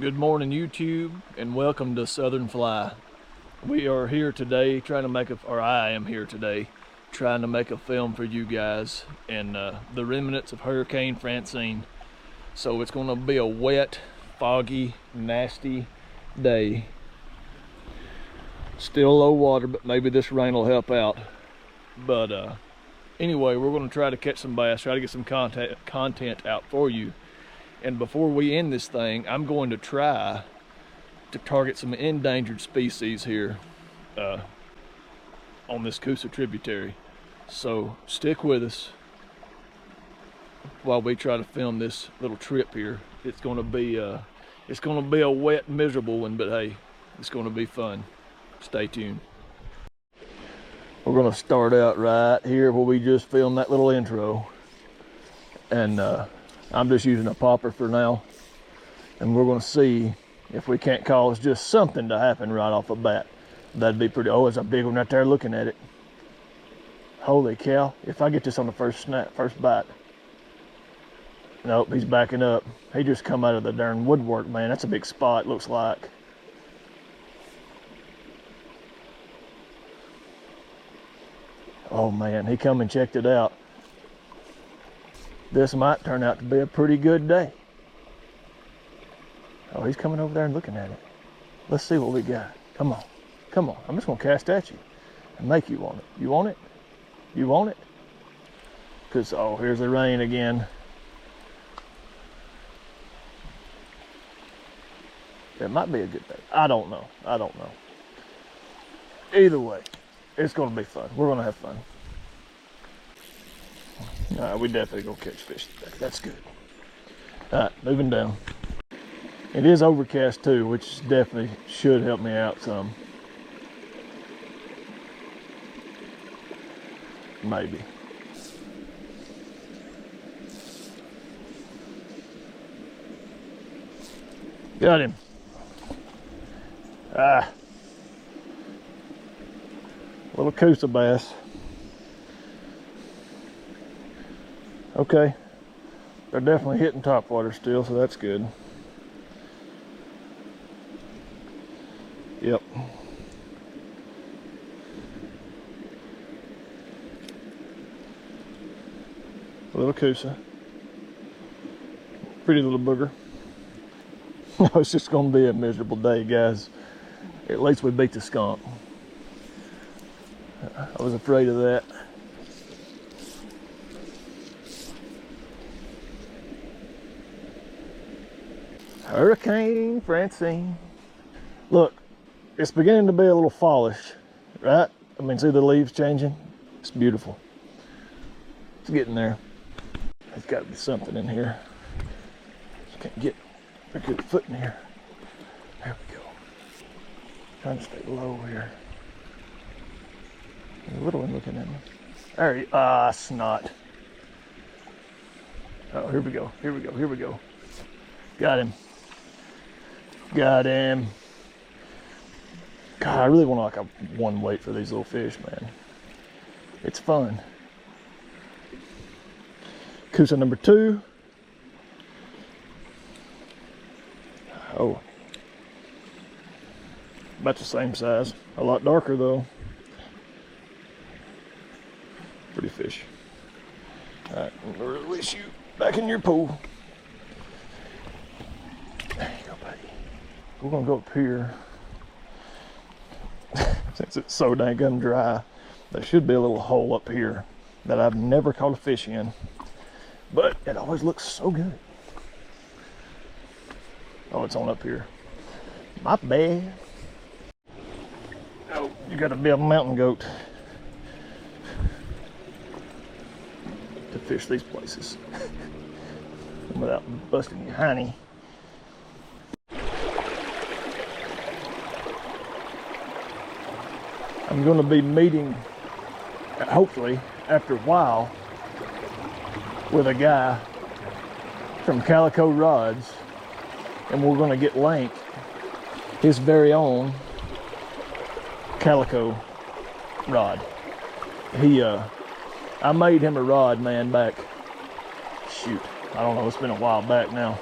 Good morning, YouTube, and welcome to Southern Fly. We are here today trying to make I am here today trying to make a film for you guys and the remnants of Hurricane Francine. So it's going to be a wet, foggy, nasty day. Still low water, but maybe this rain will help out. But anyway, we're going to try to catch some bass, try to get some content out for you. And before we end this thing, I'm going to try to target some endangered species here on this Coosa tributary. So stick with us while we try to film this little trip here. It's going to be a wet, miserable one, but hey, it's going to be fun. Stay tuned. We're going to start out right here where we just filmed that little intro, and I'm just using a popper for now, and we're going to see if we can't cause just something to happen right off the bat. That'd be pretty. Oh, there's a big one right there looking at it. Holy cow. If I get this on the first bite. Nope, he's backing up. He just come out of the darn woodwork, man. That's a big spot, looks like. Oh man, he come and checked it out. This might turn out to be a pretty good day. Oh, he's coming over there and looking at it. Let's see what we got. Come on. Come on. I'm just going to cast at you and make you want it. You want it? You want it? Because, oh, here's the rain again. It might be a good day. I don't know. I don't know. Either way, it's going to be fun. We're going to have fun. We definitely gonna catch fish today. That's good. All right, moving down. It is overcast too, which definitely should help me out some. Maybe. Got him. Little Coosa Bass. Okay, they're definitely hitting top water still, so that's good. Yep. A little Coosa. Pretty little booger. No, it's just gonna be a miserable day, guys. At least we beat the skunk. I was afraid of that. Hurricane Francine. Look, it's beginning to be a little fallish, right? I mean, see the leaves changing? It's beautiful. It's getting there. There's got to be something in here. Just can't get a good foot in here. There we go. Trying to stay low here. There's a little one looking at me. There he, snot. Oh, here we go. Here we go. Here we go. Got him. Got him. God, I really want like a one weight for these little fish, man. It's fun. Coosa number 2. Oh. About the same size. A lot darker though. Pretty fish. Alright, I'm gonna release you back in your pool. There you go, buddy. We're gonna go up here. Since it's so dang dry, there should be a little hole up here that I've never caught a fish in, but it always looks so good. Oh, it's on up here. My bad. Oh, you gotta be a mountain goat to fish these places without busting your hiney. I'm going to be meeting, hopefully, after a while, with a guy from Calico Rods, and we're going to get Lank his very own Calico rod. I made him a rod, man, back, shoot, I don't know, it's been a while back now.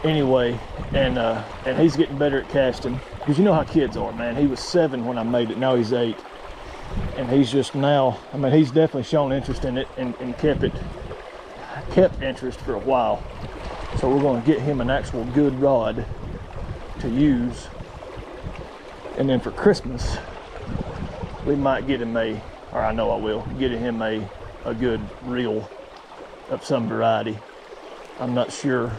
Anyway, and he's getting better at casting, because you know how kids are, man. He was 7 when I made it, now he's 8. And he's just now, I mean, he's definitely shown interest in it and kept interest for a while. So we're going to get him an actual good rod to use. And then for Christmas, we might get him or I know I will, get him a good reel of some variety. I'm not sure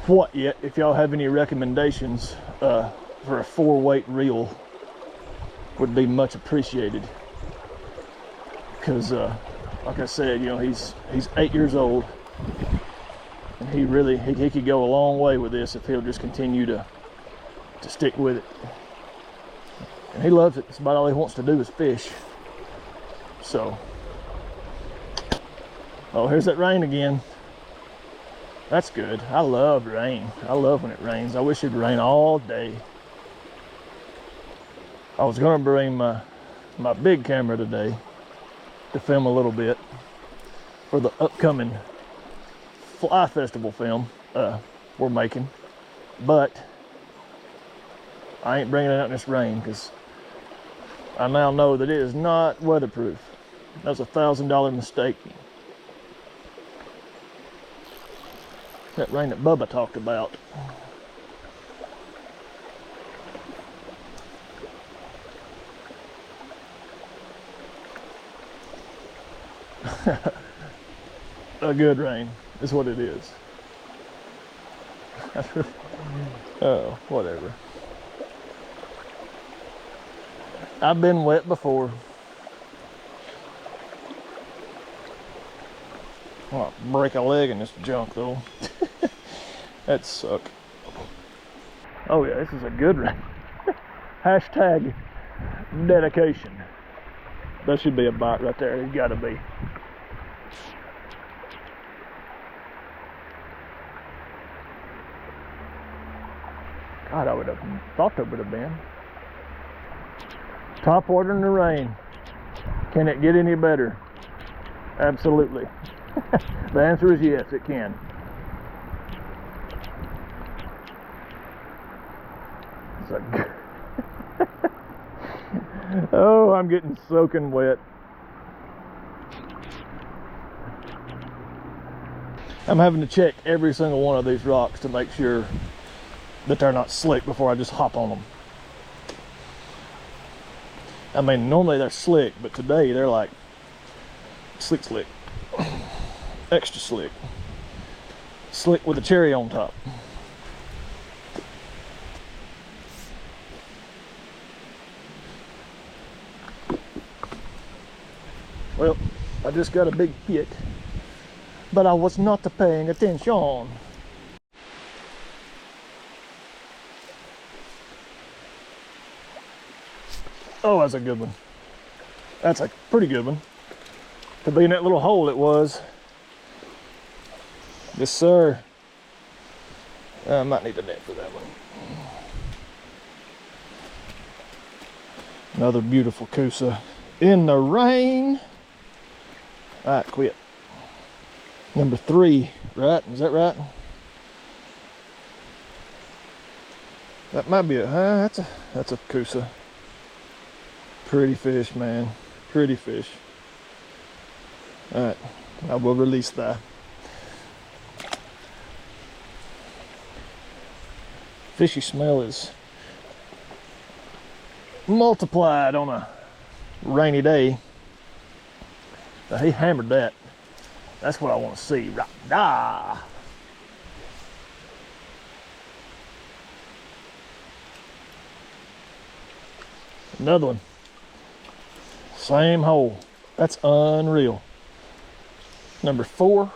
what yet. If y'all have any recommendations for a 4-weight reel, would be much appreciated, because like I said, you know, he's 8 years old, and he could go a long way with this if he'll just continue to stick with it. And he loves it. It's about all he wants to do is fish. So, oh, here's that rain again. That's good. I love rain. I love when it rains. I wish it'd rain all day. I was going to bring my big camera today to film a little bit for the upcoming Fly Festival film we're making, but I ain't bringing it out in this rain, because I now know that it is not weatherproof. That was a $1,000 mistake. That rain that Bubba talked about. A good rain is what it is. Oh, whatever. I've been wet before. I'll break a leg in this junk though. That'd suck. Oh yeah, this is a good rain. Hashtag dedication. That should be a bite right there. It's gotta be. God, I would have thought there would have been. Top water in the rain. Can it get any better? Absolutely. The answer is yes, it can. It's like, oh, I'm getting soaking wet. I'm having to check every single one of these rocks to make sure that they're not slick before I just hop on them. I mean, normally they're slick, but today they're like slick. Extra slick. Slick with a cherry on top. Well, I just got a big hit, but I was not paying attention. Oh, that's a good one. That's a pretty good one. To be in that little hole it was. Yes, sir. I might need a net for that one. Another beautiful Coosa in the rain. All right, quit. Number 3, right? Is that right? That might be that's a Coosa. Pretty fish, man. Pretty fish. All right, I will release that. Fishy smell is multiplied on a rainy day. Now, he hammered that. That's what I want to see. Rah-dah. Another one. Same hole. That's unreal. Number 4.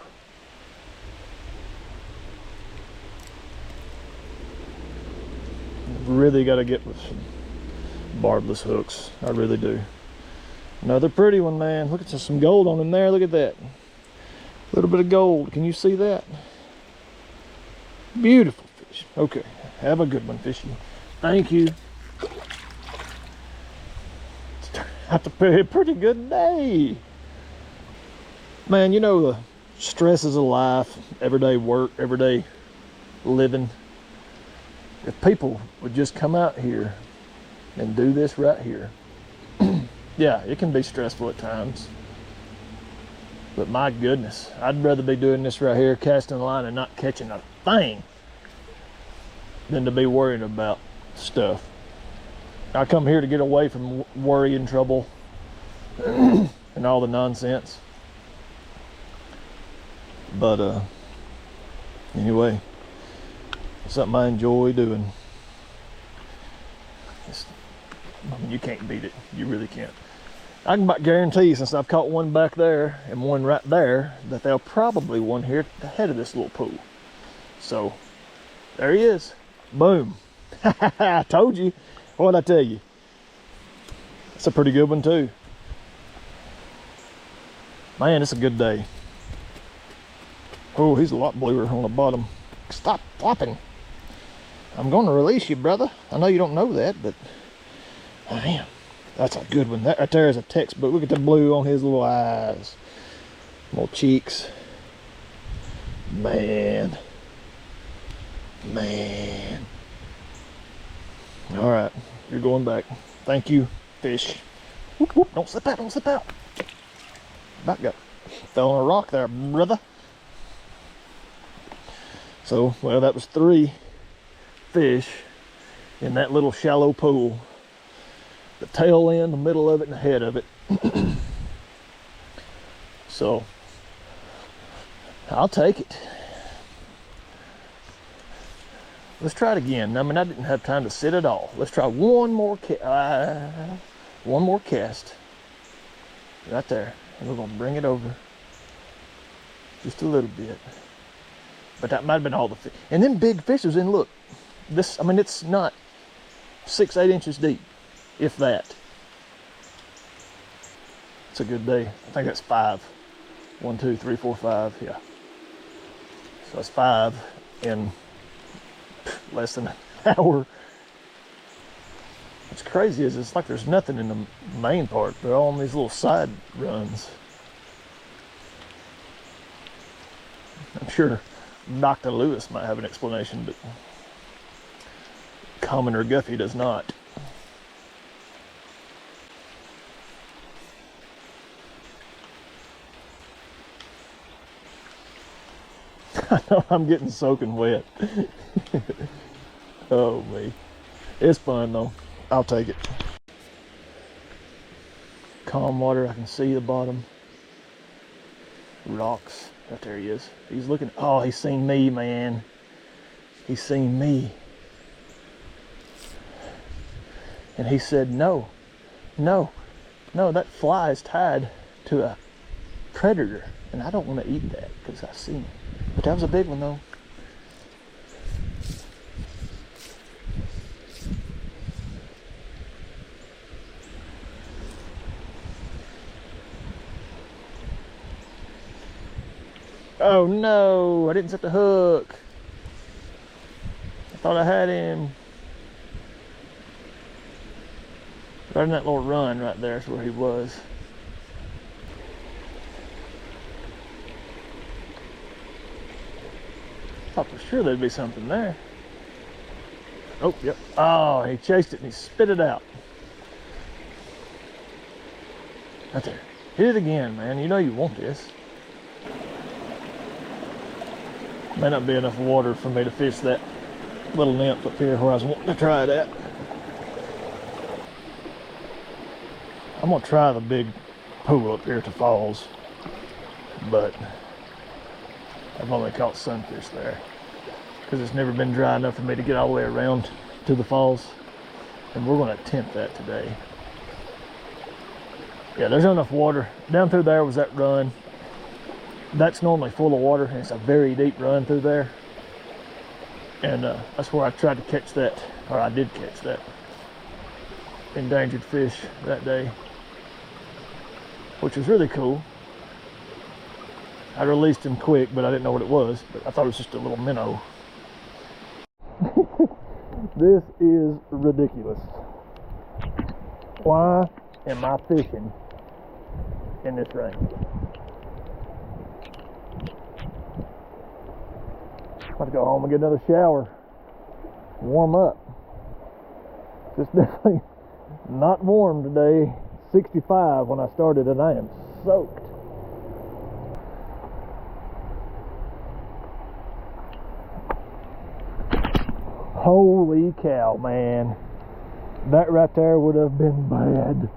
Really got to get with some barbless hooks. I really do. Another pretty one, man. Look at some gold on him there. Look at that. A little bit of gold. Can you see that? Beautiful fish. Okay. Have a good one, fishy. Thank you. It's turned out to be a pretty good day. Man, you know the stresses of life, everyday work, everyday living. If people would just come out here and do this right here, yeah, it can be stressful at times. But my goodness, I'd rather be doing this right here, casting a line and not catching a thing, than to be worrying about stuff. I come here to get away from worry and trouble and all the nonsense. But anyway, it's something I enjoy doing. I mean, you can't beat it. You really can't. I can about guarantee you, since I've caught one back there and one right there, that there'll probably one here ahead of this little pool. So there he is. Boom. I told you. What'd I tell you? It's a pretty good one too. Man, it's a good day. Oh, he's a lot bluer on the bottom. Stop flopping. I'm going to release you, brother. I know you don't know that, but man, that's a good one. That right there is a textbook. Look at the blue on his little eyes, little cheeks. Man. All right, you're going back. Thank you, fish. Whoop, whoop. Don't slip out, don't slip out. About got fell on a rock there, brother. So, well, that was 3 fish in that little shallow pool. The tail end, the middle of it, and the head of it. So, I'll take it. Let's try it again. I mean, I didn't have time to sit at all. Let's try one more cast. Right there. And we're going to bring it over. Just a little bit. But that might have been all the fish. And then big fish was in, look. This, I mean, it's not 6-8 inches deep, if that. It's a good day. I think that's 5. 1, 2, 3, 4, 5. Yeah. So that's 5 in less than an hour. What's crazy is it's like there's nothing in the main part. They're all on these little side runs. I'm sure Dr. Lewis might have an explanation, but Commoner Guffey does not. I know I'm getting soaking wet. Oh, me. It's fun though. I'll take it. Calm water, I can see the bottom. Rocks. Right there he is. He's looking. Oh, he's seen me, man. He's seen me. And he said, no, that fly is tied to a predator. And I don't want to eat that because I've seen it. But that was a big one though. Oh no, I didn't set the hook. I thought I had him. Right in that little run right there is where he was. Thought for sure there'd be something there. Oh, yep. Oh, he chased it and he spit it out. Right there. Hit it again, man. You know you want this. May not be enough water for me to fish that little nymph up here where I was wanting to try it at. I'm gonna try the big pool up here at the falls, but I've only caught sunfish there because it's never been dry enough for me to get all the way around to the falls, and we're gonna attempt that today. Yeah, there's not enough water. Down through there was that run. That's normally full of water, and it's a very deep run through there. And that's where I tried to catch that, or I did catch that endangered fish that day, which was really cool. I released him quick, but I didn't know what it was. But I thought it was just a little minnow. This is ridiculous. Why am I fishing in this rain? Let's go home and get another shower. Warm up. It's definitely not warm today. 65 when I started, and I am soaked. Holy cow, man. That right there would have been bad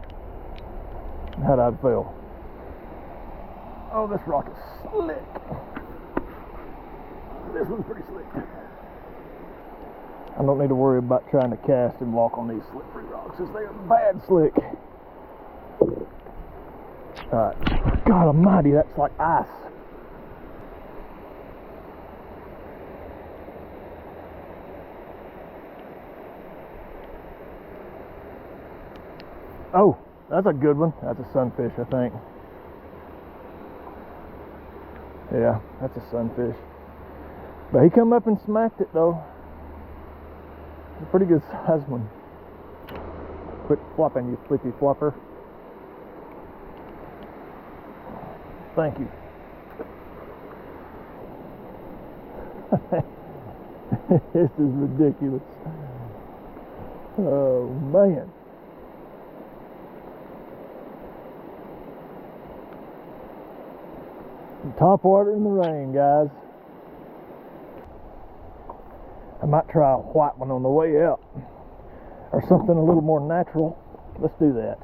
had I fell. Oh, this rock is slick. This one's pretty slick. I don't need to worry about trying to cast and walk on these slippery rocks, as they are bad slick. Alright. God almighty, that's like ice. Oh, that's a good one. That's a sunfish, I think. Yeah, that's a sunfish. But he come up and smacked it though. A pretty good size one. Quit flopping, you flippy flopper. Thank you. This is ridiculous. Oh man. Top water in the rain, guys. I might try a white one on the way out, or something a little more natural. Let's do that.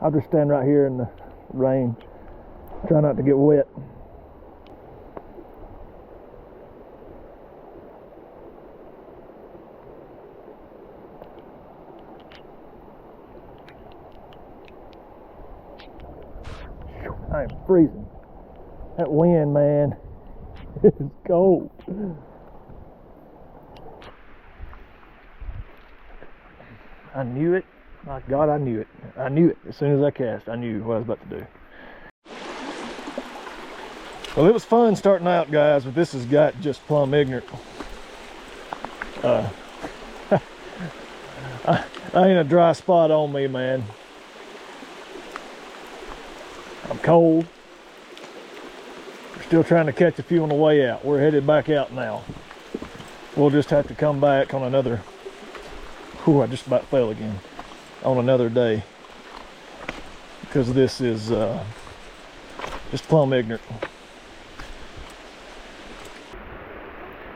I'll just stand right here in the rain, try not to get wet. I am freezing. That wind, man, it's cold. I knew it. My God, I knew it. I knew it. As soon as I cast, I knew what I was about to do. Well, it was fun starting out, guys, but this has got just plumb ignorant. I ain't a dry spot on me, man. I'm cold. We're still trying to catch a few on the way out. We're headed back out now. We'll just have to come back on another... Whew, I just about fell again. On another day. Because this is just plumb ignorant.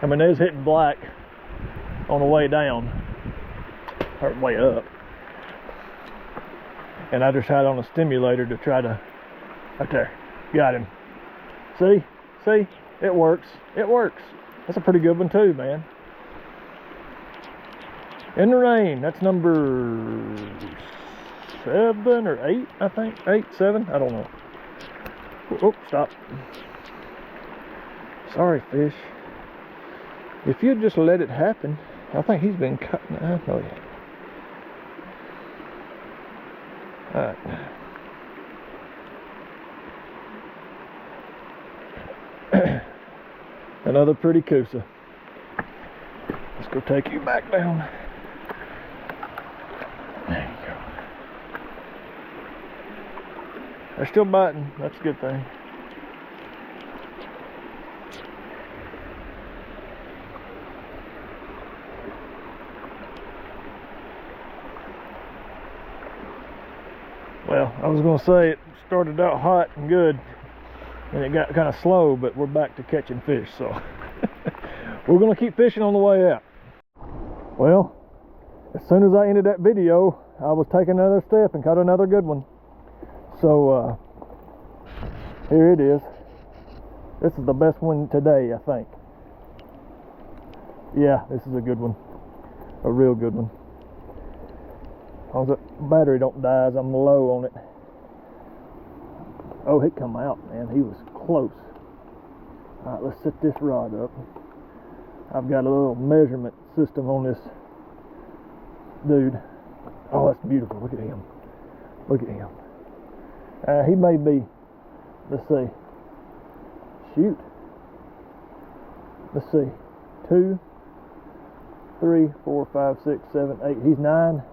I mean, they was hitting black on the way down. Or way up. And I just had on a stimulator to try to... Right there. Got him. See? See? It works. It works. That's a pretty good one too, man. In the rain. That's number 7 or 8, I think. 8, 7? I don't know. Oh, stop. Sorry, fish. If you'd just let it happen. I think he's been cutting. I know you. Alright. Another pretty Coosa. Let's go take you back down. There you go. They're still biting. That's a good thing. Well, I was going to say it started out hot and good, and it got kind of slow, but we're back to catching fish, so we're going to keep fishing on the way out. Well, as soon as I ended that video, I was taking another step and caught another good one. So here it is. This is the best one today, I think. Yeah, this is a good one. A real good one. As long as the battery don't die as I'm low on it. Oh, he come out, man. He was close. Alright, let's set this rod up. I've got a little measurement system on this dude. Oh, that's beautiful. Look at him. Look at him. He may be, let's see. Shoot. Let's see. 2, 3, 4, 5, 6, 7, 8. He's 9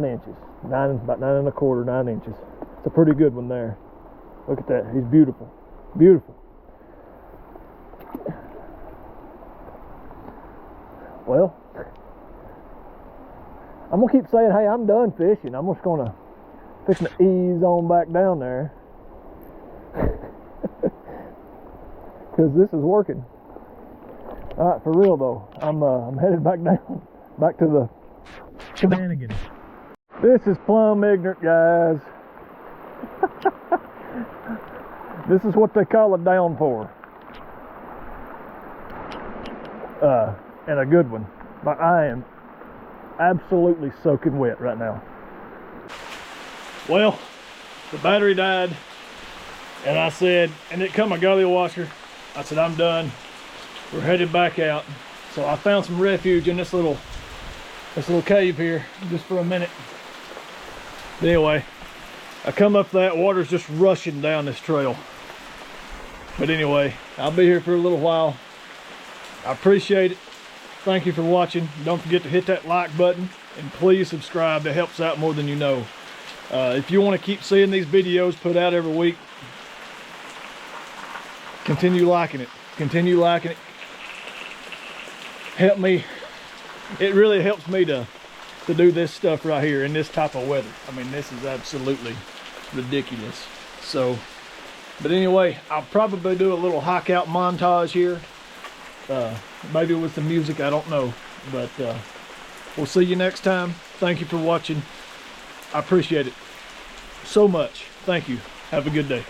inches. About 9 1/4, 9 inches. It's a pretty good one there. Look at that. He's beautiful. Beautiful. gonna keep saying, hey, I'm done fishing. I'm just gonna fixing to ease on back down there. Because this is working. All right, for real though. I'm headed back down, back to the shenanigans. This is plumb ignorant, guys. This is what they call a downpour. And a good one. But I am absolutely soaking wet right now. Well, the battery died, and I said, and it come my gully washer. I said, I'm done. We're headed back out. So I found some refuge in this little cave here just for a minute. But anyway, I come up that water's just rushing down this trail. But anyway, I'll be here for a little while. I appreciate it. Thank you for watching. Don't forget to hit that like button and please subscribe. That helps out more than you know. If you want to keep seeing these videos put out every week, continue liking it. Continue liking it. Help me. It really helps me to do this stuff right here in this type of weather. I mean, this is absolutely ridiculous. So, but anyway, I'll probably do a little hike out montage here. Maybe with the music, I don't know. But we'll see you next time. Thank you for watching. I appreciate it so much. Thank you. Have a good day.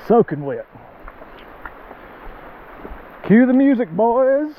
Soaking wet. Cue the music, boys.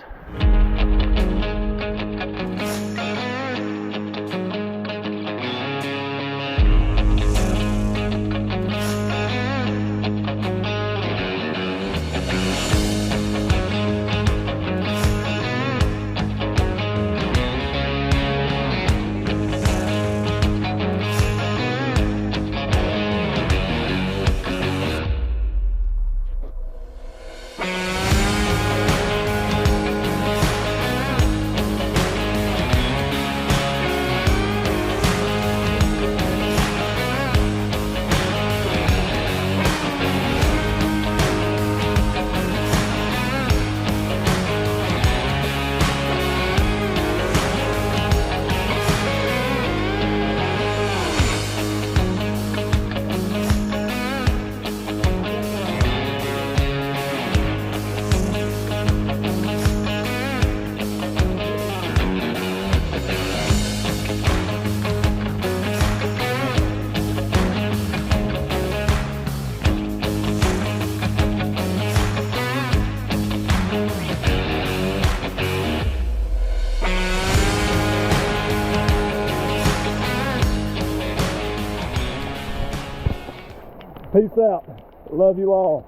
Peace out. Love you all.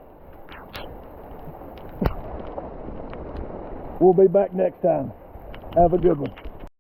We'll be back next time. Have a good one.